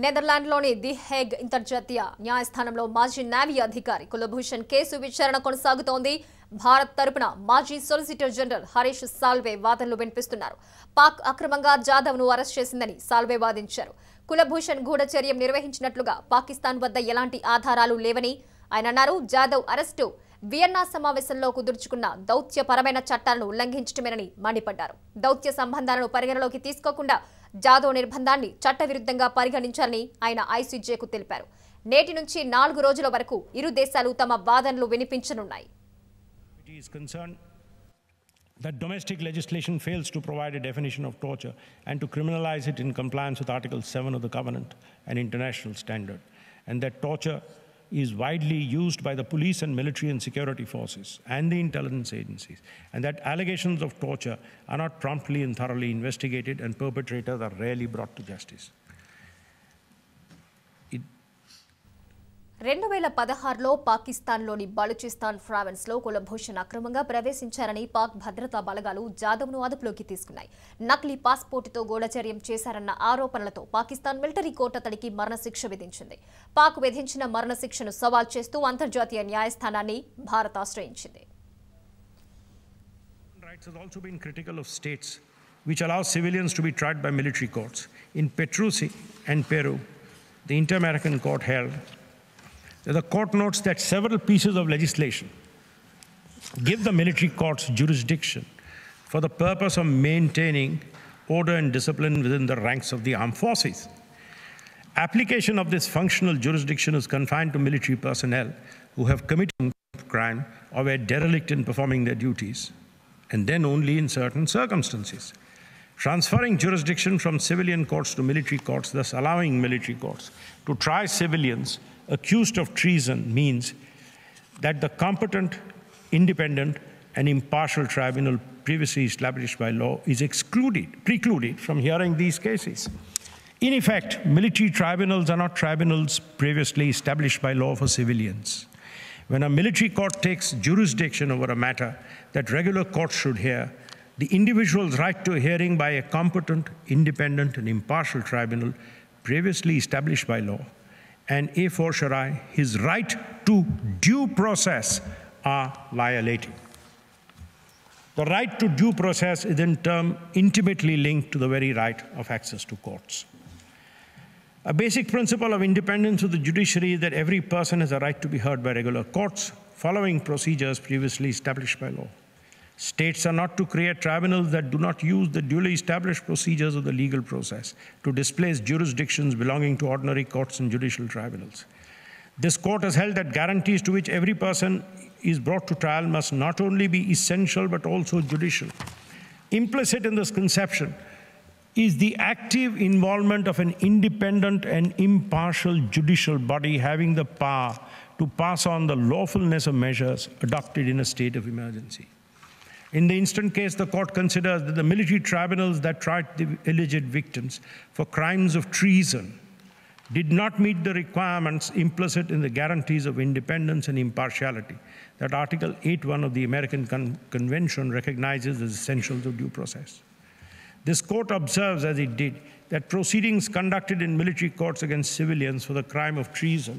నెదర్లాండ్లోని the Hague అంతర్జాతీయ న్యాయస్థానంలో మాజీ నేవీ అధికారి కులభూషణ్ కేసు విచారణ కొనసాగుతోంది. భారత్ తరపున మాజీ సొలిసిటర్ జనరల్ హరీష్ సాల్వే వాదనలు వినిపిస్తున్నారు. పాక్ అక్రమంగా జాదవ్ను అరెస్ట్ చేసిందని సాల్వే వాదించారు. కులభూషణ్ గూఢచర్యం నిర్వహించినట్లుగా పాకిస్తాన్ వద్ద ఎలాంటి ఆధారాలు లేవని ఆయన అన్నారు. జాదవ్ అరెస్టు వియన్నా సమావేశంలో కుదుర్చుకున్న దౌత్యపరమైన చట్టాలను ఉల్లంఘించడమేనని మండిపడ్డారు. దౌత్య సంబంధాలను పరిగణలోకి తీసుకోకుండా జాదవ్ నిర్బంధాన్ని చట్టవిరుద్ధంగా పరిగణించాలని ఆయన ఐసీజేకు తెలిపారు. నేటి నుంచి 4 రోజుల వరకు ఇరు దేశాలు తమ వాదనలు వినిపించనున్నాయి. That domestic legislation fails to provide a definition of torture and to criminalize it in compliance with Article 7 of the Covenant and international standard, and that torture is widely used by the police and military and security forces and the intelligence agencies, and that allegations of torture are not promptly and thoroughly investigated and perpetrators are rarely brought to justice. 2016లో పాకిస్తాన్లోని బలూచిస్తాన్ ప్రావిన్స్లో కులభూషణ్ అక్రమంగా ప్రవేశించారని పాక్ భద్రతా బలగాలు జాదవ్ను అదుపులోకి తీసుకున్నాయి. నకిలీ పాస్పోర్టుతో గూఢచర్యం చేశారన్న ఆరోపణలతో Pakistan military court అతడికి మరణశిక్ష విధించింది. పాక్ విధించిన మరణశిక్షను సవాల్ చేస్తూ అంతర్జాతీయ న్యాయస్థానాన్ని Bharat ఆశ్రయించింది. Rights has also been critical of states which allow civilians to be tried by military courts. In Petrucci and Peru, the Inter-American Court held the court notes that several pieces of legislation give the military courts jurisdiction for the purpose of maintaining order and discipline within the ranks of the armed forces. Application of this functional jurisdiction is confined to military personnel who have committed crime or were derelict in performing their duties, and then only in certain circumstances. Transferring jurisdiction from civilian courts to military courts, thus allowing military courts to try civilians accused of treason, means that the competent, independent and impartial tribunal previously established by law is precluded from hearing these cases. In effect, military tribunals are not tribunals previously established by law for civilians. When a military court takes jurisdiction over a matter that regular courts should hear, the individual's right to a hearing by a competent, independent and impartial tribunal previously established by law, and a fortiori his right to due process, are violated. The right to due process is in turn intimately linked to the very right of access to courts. A basic principle of independence of the judiciary is that every person has a right to be heard by regular courts following procedures previously established by law. States are not to create tribunals that do not use the duly established procedures of the legal process to displace jurisdictions belonging to ordinary courts and judicial tribunals. This court has held that guarantees to which every person is brought to trial must not only be essential but also judicial. Implicit in this conception is the active involvement of an independent and impartial judicial body having the power to pass on the lawfulness of measures adopted in a state of emergency. In the instant case, the court considers that the military tribunals that tried the alleged victims for crimes of treason did not meet the requirements implicit in the guarantees of independence and impartiality that Article 8(1) of the American Convention recognizes as essentials of due process. This court observes, as it did, that proceedings conducted in military courts against civilians for the crime of treason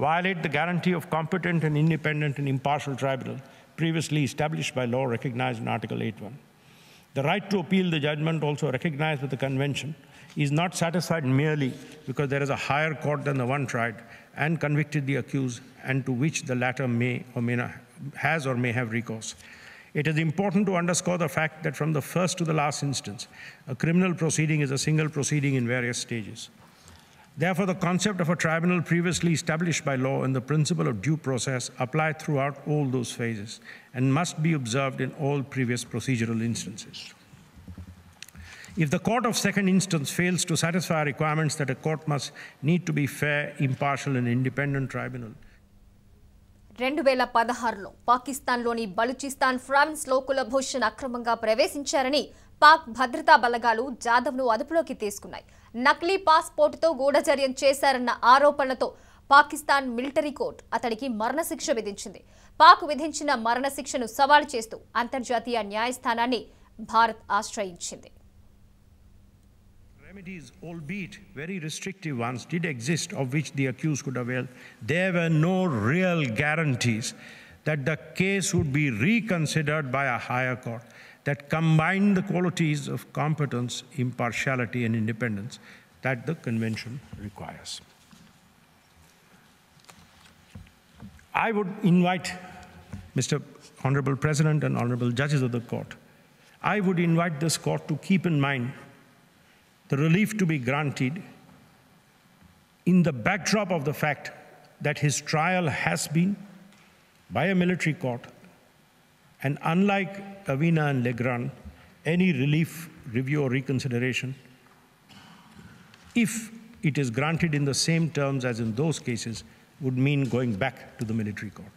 violate the guarantee of competent and independent and impartial tribunal previously established by law recognized in Article 8(1). The right to appeal the judgment also recognized with the Convention is not satisfied merely because there is a higher court than the one tried and convicted the accused and to which the latter may or may not has or may have recourse. It is important to underscore the fact that from the first to the last instance, a criminal proceeding is a single proceeding in various stages. Therefore, the concept of a tribunal previously established by law and the principle of due process apply throughout all those phases and must be observed in all previous procedural instances. If the court of second instance fails to satisfy requirements that a court must need to be fair, impartial and independent tribunal, 2016లో పాకిస్తాన్లోని బలూచిస్తాన్ ప్రావిన్స్లో కులభూషణ్ అక్రమంగా ప్రవేశించారని పాక్ భద్రతా బలగాలు జాదవ్ను అదుపులోకి తీసుకున్నాయి. నకిలీ పాస్పోర్టుతో గూఢచర్యం చేశారన్న ఆరోపణలతో Pakistan military court అతడికి మరణశిక్ష విధించింది. పాక్ విధించిన మరణశిక్షను సవాల్ చేస్తూ అంతర్జాతీయ న్యాయస్థానాన్ని Bharat ఆశ్రయించింది. Remedies, albeit very restrictive ones, did exist of which the accused could avail. There were no real guarantees that the case would be reconsidered by a higher court that combined the qualities of competence, impartiality, and independence that the Convention requires. I would invite Mr. Honorable President and Honorable Judges of the Court, I would invite this Court to keep in mind the relief to be granted in the backdrop of the fact that his trial has been by a military court, and unlike Avina and Legrand, any relief, review, or reconsideration, if it is granted in the same terms as in those cases, would mean going back to the military court.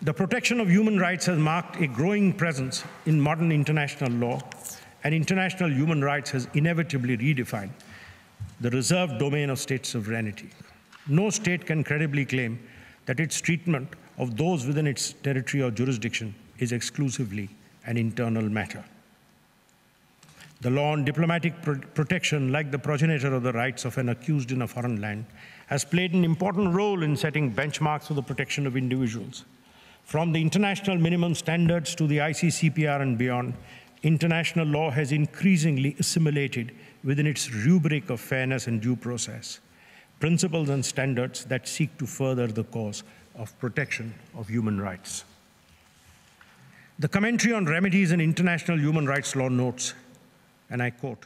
The protection of human rights has marked a growing presence in modern international law, and international human rights has inevitably redefined the reserved domain of state sovereignty. No state can credibly claim that its treatment of those within its territory or jurisdiction is exclusively an internal matter. The law on diplomatic protection, like the progenitor of the rights of an accused in a foreign land, has played an important role in setting benchmarks for the protection of individuals. From the international minimum standards to the ICCPR and beyond, international law has increasingly assimilated within its rubric of fairness and due process principles and standards that seek to further the cause of protection of human rights. The commentary on remedies in international human rights law notes, and I quote,